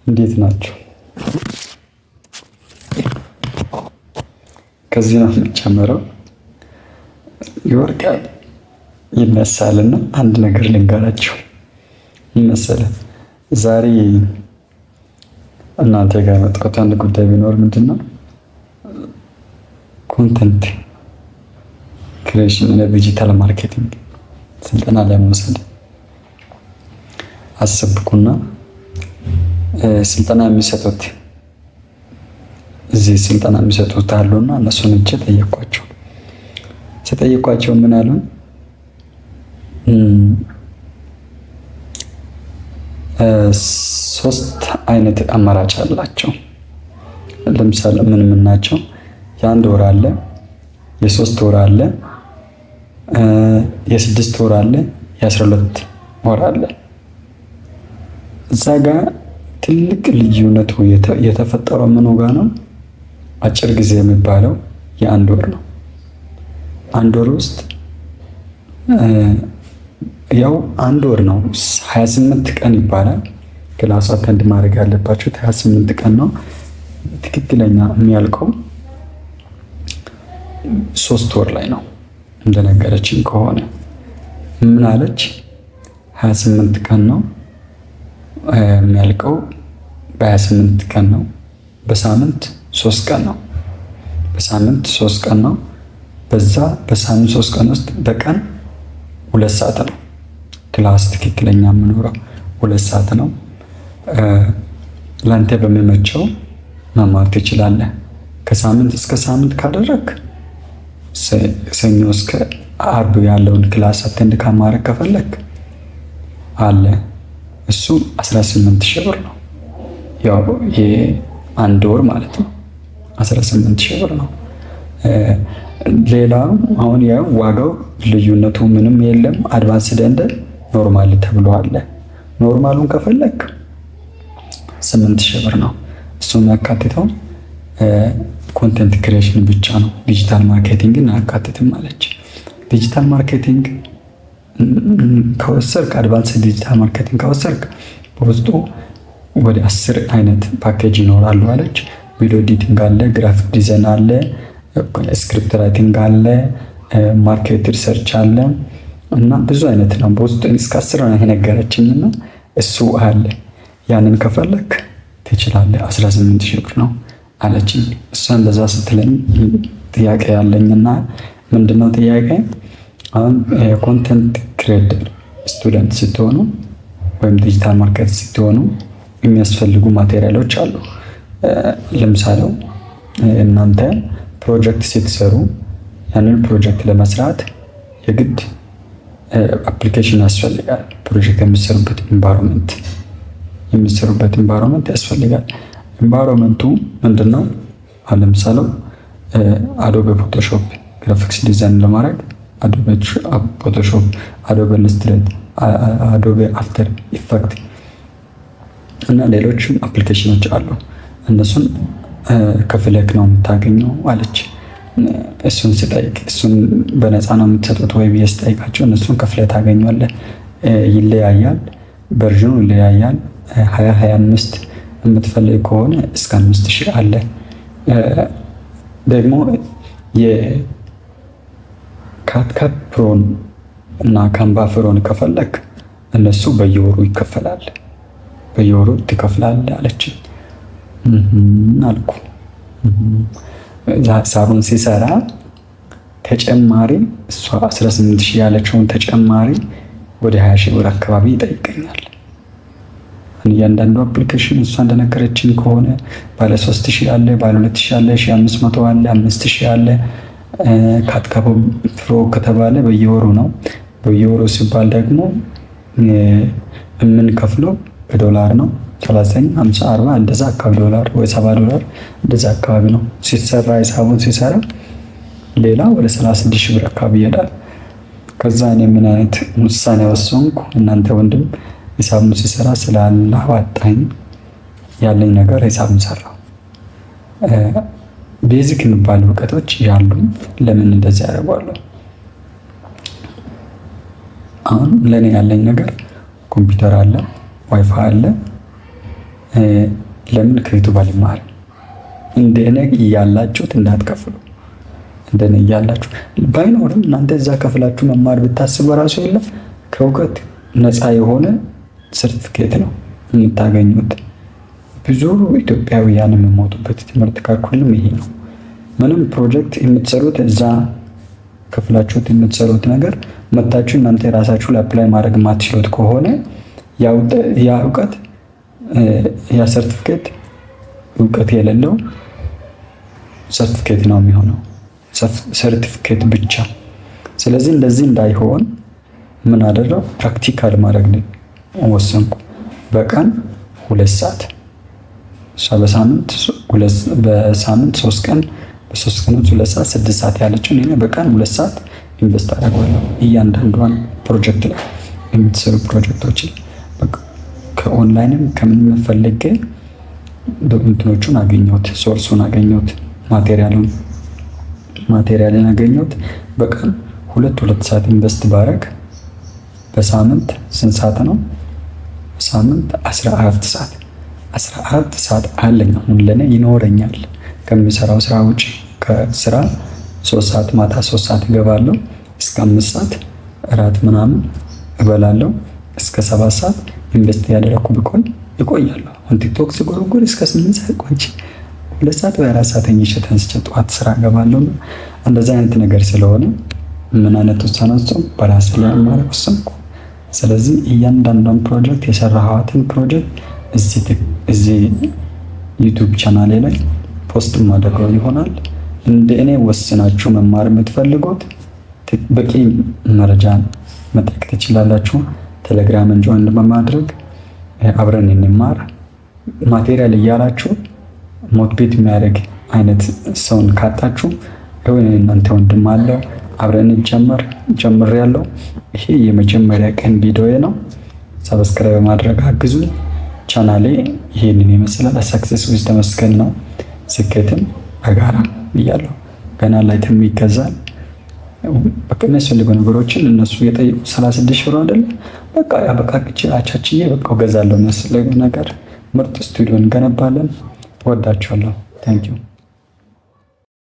እንዴት ናቸው? ከዚህ ነው የሚጨምረው። ይወርቃል ይነሳልና አንድ ነገር ልንገራቸው መሰለህ። ዛሬ እናንተ ጋር የመጣሁት አንድ ጉዳይ ቢኖር ምንድነው ኮንተንት ክሬሽን እና ዲጂታል ማርኬቲንግ ስልጠና ለመውሰድ አሰብኩና ስልጠና የሚሰጡት እዚህ ስልጠና የሚሰጡት አሉና እነሱን እጄ ጠየኳቸው። ምን አሉ? ሶስት አይነት አማራጭ አላቸው። ለምሳሌ ምን ናቸው? የአንድ ወር አለ፣ የሶስት ወር አለ፣ የስድስት ወር አለ፣ የ12 ወር አለ። እዛ ጋር ትልቅ ልዩነቱ የተፈጠረው ምኑ ጋር ነው? አጭር ጊዜ የሚባለው የአንድ ወር ነው። አንድ ወር ውስጥ ያው አንድ ወር ነው 28 ቀን ይባላል። ክላስ አተንድ ማድረግ ያለባችሁ 28 ቀን ነው። ትክክለኛ የሚያልቀው 3 ወር ላይ ነው እንደነገረችኝ ከሆነ። ምን አለች? 28 ቀን ነው የሚያልቀው። በ28 ቀን ነው። በሳምንት 3 ቀን ነው። በሳምንት 3 ቀን ነው። በዛ በሳምንት 3 ቀን ውስጥ በቀን 2 ሰዓት ነው ክላስ ትክክለኛ የምኖረው 2 ሰዓት ነው። ላንተ በሚመቸው መማር ትችላለህ። ከሳምንት እስከ ሳምንት ካደረግ ሰኞ እስከ አርብ ያለውን ክላስ አቴንድ ከማድረግ ከፈለክ አለ እሱ 18,000 ብር ነው። ያው የአንድ ወር ማለት ነው 18,000 ብር ነው። ሌላው አሁን ያው ዋጋው ልዩነቱ ምንም የለም። አድቫንስድ እንደ ኖርማል ተብሎ አለ። ኖርማሉን ከፈለክ 8,000 ብር ነው። እሱም ያካትተው ኮንቴንት ክሬሽን ብቻ ነው። ዲጂታል ማርኬቲንግን አያካትትም አለች። ዲጂታል ማርኬቲንግ ከወሰድክ አድቫንስድ ዲጂታል ማርኬቲንግ ከወሰድክ በውስጡ ወደ 10 አይነት ፓኬጅ ይኖራሉ አለች። ቪዲዮ ኤዲቲንግ አለ፣ ግራፊክ ዲዛይን አለ፣ ስክሪፕት ራይቲንግ አለ፣ ማርኬት ሪሰርች አለ እና ብዙ አይነት ነው። በውስጡ እስከ 10 ነው የነገረችኝና እሱ አለ። ያንን ከፈለክ ትችላለህ። 18,000 ብር ነው አለችኝ። እሷን እንደዛ ስትለኝ ጥያቄ ያለኝና ምንድነው ጥያቄ? አሁን ኮንተንት ክሬተር ስቱደንት ስትሆኑ ወይም ዲጂታል ማርኬት ስትሆኑ የሚያስፈልጉ ማቴሪያሎች አሉ። ለምሳሌ እናንተ ፕሮጀክት ስትሰሩ ያንን ፕሮጀክት ለመስራት የግድ አፕሊኬሽን ያስፈልጋል። ፕሮጀክት የሚሰሩበት ኢንቫይሮንመንት ያስፈልጋል። ኢንቫይሮንመንቱ ምንድነው? አሁን ለምሳሌ አዶቤ ፎቶሾፕ ግራፊክስ ዲዛይን ለማድረግ አዶቤ ፎቶሾፕ፣ አዶቤ ኢሉስትሬት፣ አዶቤ አፍተር ኢፌክት እና ሌሎችም አፕሊኬሽኖች አሉ። እነሱን ከፍለክ ነው የምታገኘው አለች። እሱን ስጠይቅ እሱን በነፃ ነው የምትሰጡት ወይ ብዬ ስጠይቃቸው እነሱን ከፍለህ ታገኘዋለህ። ይለያያል፣ ቨርዥኑ ይለያያል። 2025 የምትፈልግ ከሆነ እስከ 5,000 አለ። ደግሞ የካትካት ፕሮን እና ካንቫ ፕሮን ከፈለክ እነሱ በየወሩ ይከፈላል። በየወሩ ትከፍላለህ አለችኝ። አልኩ ሂሳቡን ሲሰራ ተጨማሪ እሷ 18,000 ያለችውን ተጨማሪ ወደ 20,000 ብር አካባቢ ይጠይቀኛል። እያንዳንዱ አፕሊኬሽን እሷ እንደነገረችኝ ከሆነ ባለ 3,000 አለ፣ ባለ 2,000 አለ፣ 1,500 አለ፣ 5,000 አለ። ካትካት ፕሮ ከተባለ በየወሩ ነው። በየወሩ ሲባል ደግሞ የምንከፍለው በዶላር ነው። 39፣ 50፣ 40 እንደዛ አካባቢ ዶላር ወይ $70 እንደዛ አካባቢ ነው ሲሰራ። ሂሳቡን ሲሰራ ሌላ ወደ 36,000 ብር አካባቢ ይሄዳል። ከዛ እኔ ምን አይነት ውሳኔ ወሰንኩ? እናንተ ወንድም ሂሳቡን ሲሰራ ስላላዋጣኝ ያለኝ ነገር ሂሳቡን ሰራው። ቤዚክ የሚባሉ እውቀቶች ያሉ ለምን እንደዚህ ያደርጋለሁ? አሁን ለኔ ያለኝ ነገር ኮምፒውተር አለ፣ ዋይፋይ አለ፣ ለምን ከዩቱብ አልማርም? እንደኔ እያላችሁት እንዳትከፍሉ። እንደኔ እያላችሁ ባይኖርም እናንተ እዛ ከፍላችሁ መማር ብታስቡ ራሱ የለም ከእውቀት ነፃ የሆነ ሰርቲፊኬት ነው የምታገኙት። ብዙ ኢትዮጵያውያን የሚሞቱበት ትምህርት ካኩልም ይሄ ነው። ምንም ፕሮጀክት የምትሰሩት እዛ ከፍላችሁት የምትሰሩት ነገር መታችሁ እናንተ የራሳችሁ ለአፕላይ ማድረግ ማትችሉት ከሆነ ያ እውቀት ያ ሰርቲፊኬት እውቀት የሌለው ሰርቲፊኬት ነው የሚሆነው፣ ሰርቲፊኬት ብቻ። ስለዚህ እንደዚህ እንዳይሆን ምን አደረው? ፕራክቲካል ማድረግ ነው ወሰንኩ። በቀን 2 ሰዓት በሳምንት 3 ቀን በ3 ቀን 2 ሰዓት 6 ሰዓት ያለችውን እኔ በቀን 2 ሰዓት ኢንቨስት አደርጋለሁ። እያንዳንዷን ፕሮጀክት ላይ የምትሰሩ ፕሮጀክቶች ከኦንላይንም ከምንም ፈልጌ እንትኖቹን አገኘሁት፣ ሶርሱን አገኘሁት፣ ማቴሪያልን አገኘሁት። በቀን 2 ሰዓት ኢንቨስት ባረግ በሳምንት ስንት ሰዓት ነው? በሳምንት 14 ሰዓት አለኝ። አሁን ለኔ ይኖረኛል ከሚሰራው ስራ ውጭ። ከስራ 3 ሰዓት ማታ 3 ሰዓት እገባለሁ። እስከ 5 ሰዓት እራት ምናምን እበላለሁ። እስከ 7 ሰዓት ኢንቨስት ያደረኩ ብቆይ ይቆያለሁ። አሁን ቲክቶክ ስጎረጎር እስከ 8 ሰዓት ቆይቼ 2 ሰዓት ወይ 4 ሰዓት ተኝቼ ተነስቼ ጠዋት ስራ እገባለሁ። እንደዛ አይነት ነገር ስለሆነ ምን አይነት ውሳኔ ወሰንኩ? በራሴ ላይ ማለት ወሰንኩ። ስለዚህ እያንዳንዷን ፕሮጀክት የሰራኋትን ፕሮጀክት እዚህ ዩቲዩብ ቻናሌ ላይ ፖስት ማድረገው ይሆናል። እንደ እኔ ወስናችሁ መማር የምትፈልጉት በቂ መረጃ መጠየቅ ትችላላችሁ። ቴሌግራምን ጆይን በማድረግ አብረን እንማር። ማቴሪያል እያላችሁ ሞቲቬት የሚያደርግ አይነት ሰውን ካጣችሁ እናንተ ወንድም አለው አብረን ጀምሬያለሁ። ይሄ የመጀመሪያ ቀን ቪዲዮ ነው። ሰብስክራይብ ማድረግ አግዙ። ቻናሌ ይሄንን ይመስላል። ሰክሰስ ዊዝ ተመስገን ነው። ስኬትን በጋራ ብያለሁ። ገና ላይ ይገዛል። በቃ የሚያስፈልጉ ነገሮችን እነሱ የጠየቁ 36 ሺህ ብር አይደል? በቃ አቻችዬ በቃ እገዛለሁ። የሚያስፈልገው ነገር ምርጥ ስቱዲዮ እንገነባለን። እወዳችኋለሁ። ታንኪዩ